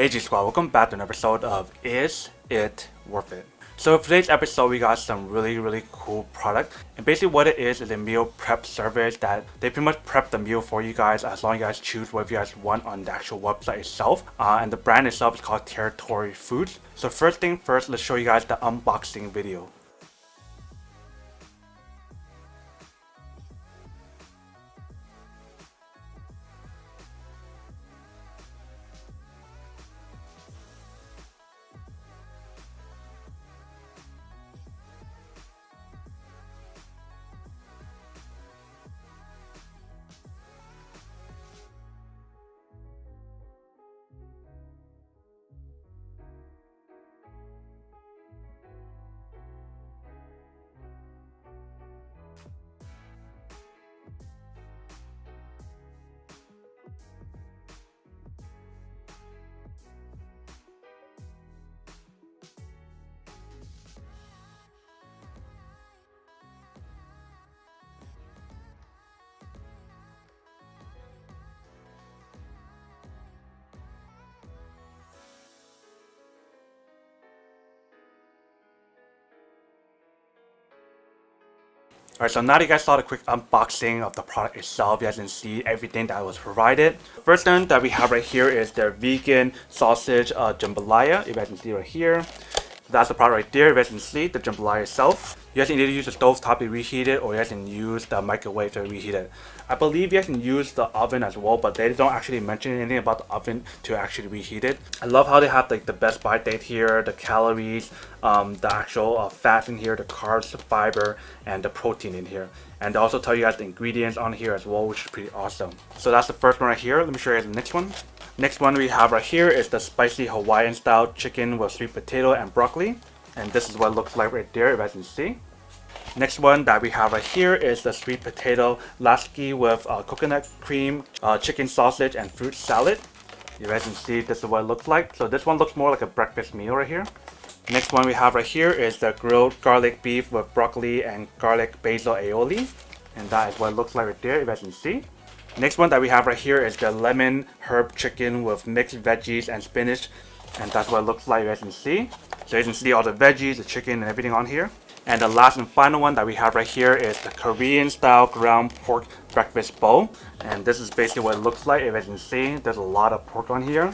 Veggie Squad, welcome back to an episode of Is It Worth It? So for today's episode, we got some really cool product, and basically what it is a meal prep service that they pretty much prep the meal for you guys as long as you guys choose what you guys want on the actual website itself. And the brand itself is called Territory Foods. So first thing first, let's show you guys the unboxing video. Alright, so now that you guys saw the quick unboxing of the product itself, you guys can see everything that was provided. First thing that we have right here is their vegan sausage jambalaya. You guys can see right here. That's the product right there. You guys can see the jambalaya itself. You guys can either use the stove top to reheat it, or you guys can use the microwave to reheat it. I believe you guys can use the oven as well, but they don't actually mention anything about the oven to actually reheat it. I love how they have like the best by date here, the calories, the actual fat in here, the carbs, the fiber, and the protein in here. And they also tell you guys the ingredients on here as well, which is pretty awesome. So that's the first one right here. Let me show you guys the next one. Next one we have right here is the spicy Hawaiian style chicken with sweet potato and broccoli. And this is what it looks like right there, if you guys can see. Next one that we have right here is the sweet potato lasky with coconut cream, chicken sausage, and fruit salad. You guys can see this is what it looks like. So this one looks more like a breakfast meal right here. Next one we have right here is the grilled garlic beef with broccoli and garlic basil aioli. And that is what it looks like right there, you guys can see. Next one that we have right here is the lemon herb chicken with mixed veggies and spinach. And that's what it looks like, you guys can see. So you can see all the veggies, the chicken, and everything on here. And the last and final one that we have right here is the Korean style ground pork breakfast bowl. And this is basically what it looks like. If you can see, there's a lot of pork on here.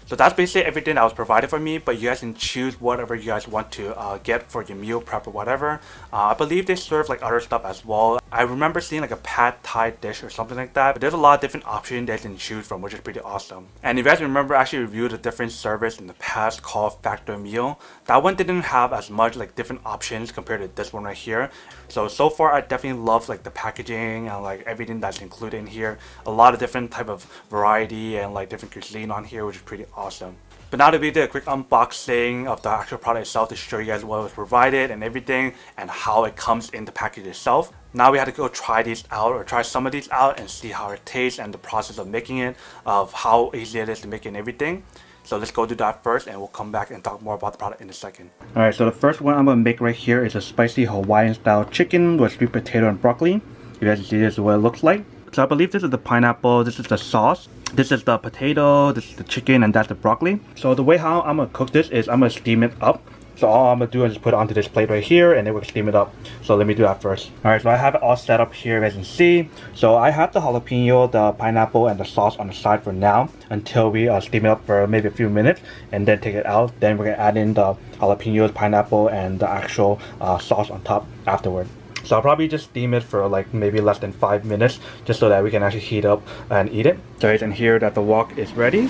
So that's basically everything that was provided for me, but you guys can choose whatever you guys want to get for your meal prep or whatever. I believe they serve like other stuff as well. I remember seeing like a pad thai dish or something like that, but there's a lot of different options that you can choose from, which is pretty awesome. And if you guys remember, I actually reviewed a different service in the past called Factor Meal. That one didn't have as much like different options compared to this one right here. So far I definitely love like the packaging and like everything that's included in here. A lot of different type of variety and like different cuisine on here, which is pretty awesome. But now that we did a quick unboxing of the actual product itself to show you guys what was provided and everything and how it comes in the package itself, now we had to go try these out, or try some of these out, and see how it tastes and the process of making it, of how easy it is to make it and everything. So let's go do that first, and we'll come back and talk more about the product in a second. Alright, so the first one I'm going to make right here is a spicy Hawaiian style chicken with sweet potato and broccoli. You guys can see this is what it looks like. So I believe this is the pineapple, this is the sauce, this is the potato, this is the chicken, and that's the broccoli. So the way how I'm going to cook this is I'm going to steam it up. So all I'm going to do is just put it onto this plate right here, and then we'll steam it up. So let me do that first. Alright, so I have it all set up here, as you can see. So I have the jalapeno, the pineapple, and the sauce on the side for now, until we steam it up for maybe a few minutes, and then take it out. Then we're going to add in the jalapenos, pineapple, and the actual sauce on top afterward. So I'll probably just steam it for like maybe less than 5 minutes, just so that we can actually heat up and eat it. So you can hear that the wok is ready.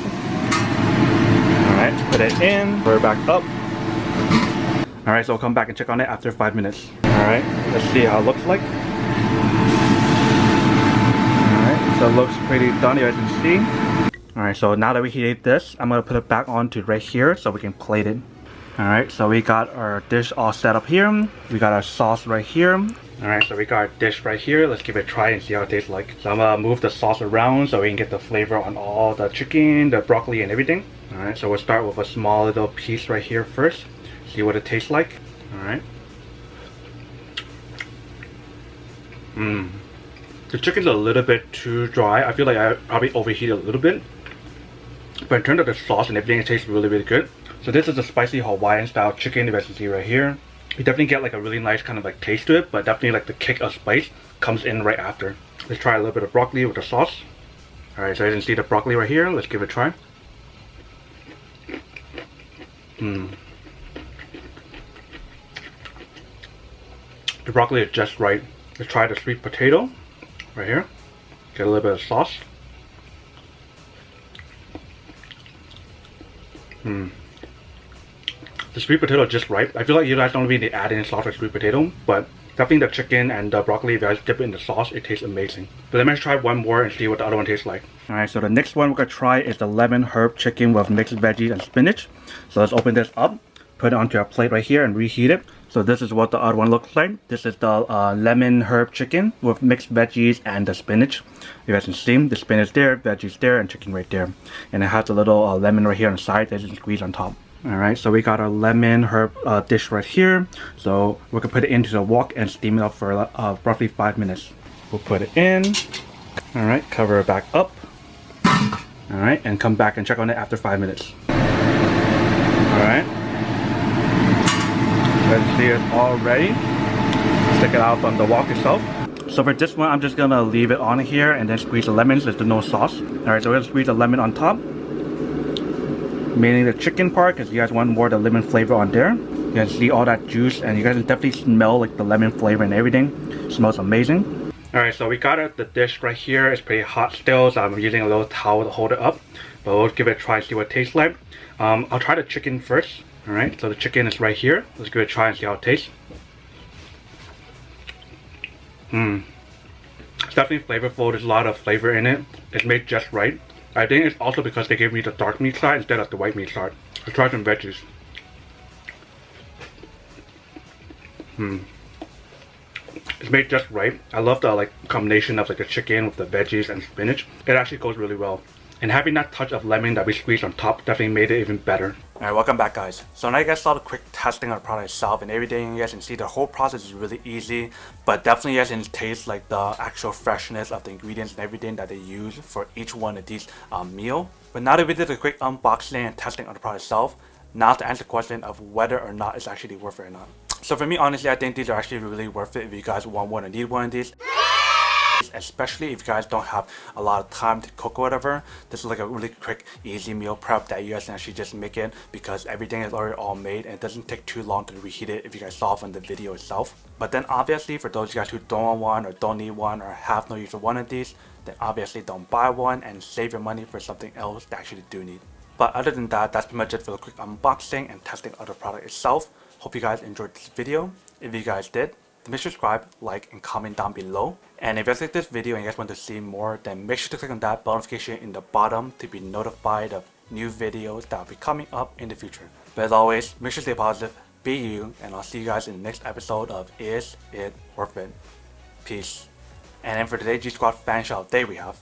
Alright, put it in, put it back up. Alright, so we'll come back and check on it after 5 minutes. Alright, let's see how it looks like. Alright, so it looks pretty done, you guys can see. Alright, so now that we heated this, I'm going to put it back onto right here so we can plate it. Alright, so we got our dish all set up here. We got our sauce right here. Alright, so we got our dish right here. Let's give it a try and see how it tastes like. So I'm gonna move the sauce around so we can get the flavor on all the chicken, the broccoli, and everything. Alright, so we'll start with a small little piece right here first. See what it tastes like. Alright. The chicken's a little bit too dry. I feel like I probably overheated a little bit. But in terms of the sauce and everything, it tastes really, really good. So this is a spicy Hawaiian style chicken, you guys can see right here. You definitely get like a really nice kind of like taste to it, but definitely like the kick of spice comes in right after. Let's try a little bit of broccoli with the sauce. Alright, so you can see the broccoli right here. Let's give it a try. The broccoli is just right. Let's try the sweet potato right here. Get a little bit of sauce. The sweet potato is just right. I feel like you guys don't really need to add any sauce or sweet potato, but definitely the chicken and the broccoli, if you guys dip it in the sauce, it tastes amazing. But let me try one more and see what the other one tastes like. Alright, so the next one we're going to try is the lemon herb chicken with mixed veggies and spinach. So let's open this up, put it onto our plate right here and reheat it. So this is what the other one looks like. This is the lemon herb chicken with mixed veggies and the spinach. You guys can see the spinach there, veggies there, and chicken right there. And it has a little lemon right here on the side that you can squeeze on top. Alright, so we got our lemon herb dish right here. So we're going to put it into the wok and steam it up for roughly 5 minutes. We'll put it in. Alright, cover it back up. Alright, and come back and check on it after 5 minutes. Alright. Let's see, it's all ready. Let's take it out from the wok itself. So for this one, I'm just going to leave it on here and then squeeze the lemons. There's no sauce. Alright, so we're going to squeeze the lemon on top. Mainly the chicken part, because you guys want more of the lemon flavor on there. You can see all that juice, and you guys can definitely smell like the lemon flavor and everything. It smells amazing. Alright, so we got it, the dish right here. It's pretty hot still, so I'm using a little towel to hold it up. But we'll give it a try and see what it tastes like. I'll try the chicken first. Alright, so the chicken is right here. Let's give it a try and see how it tastes. It's definitely flavorful. There's a lot of flavor in it. It's made just right. I think it's also because they gave me the dark meat side instead of the white meat side. Let's try some veggies. It's made just right. I love the like combination of like the chicken with the veggies and spinach. It actually goes really well. And having that touch of lemon that we squeezed on top definitely made it even better. Alright, welcome back guys. So now you guys saw the quick testing of the product itself and everything. You guys can see the whole process is really easy, but definitely you guys can taste like the actual freshness of the ingredients and everything that they use for each one of these meal. But now that we did a quick unboxing and testing of the product itself, now to answer the question of whether or not it's actually worth it or not. So for me, honestly, I think these are actually really worth it if you guys want one or need one of these. Especially if you guys don't have a lot of time to cook or whatever. This is like a really quick, easy meal prep that you guys can actually just make it because everything is already all made and it doesn't take too long to reheat it if you guys saw from the video itself. But then obviously for those of you guys who don't want one or don't need one or have no use for one of these, then obviously don't buy one and save your money for something else that actually do need. But other than that, that's pretty much it for the quick unboxing and testing of the product itself. Hope you guys enjoyed this video. If you guys did, then make sure to subscribe, like, and comment down below. And if you guys like this video and you guys want to see more, then make sure to click on that bell notification in the bottom to be notified of new videos that will be coming up in the future. But as always, make sure to stay positive, be you, and I'll see you guys in the next episode of Is It Worth It? Peace. And then for today's G Squad fan shout day we have.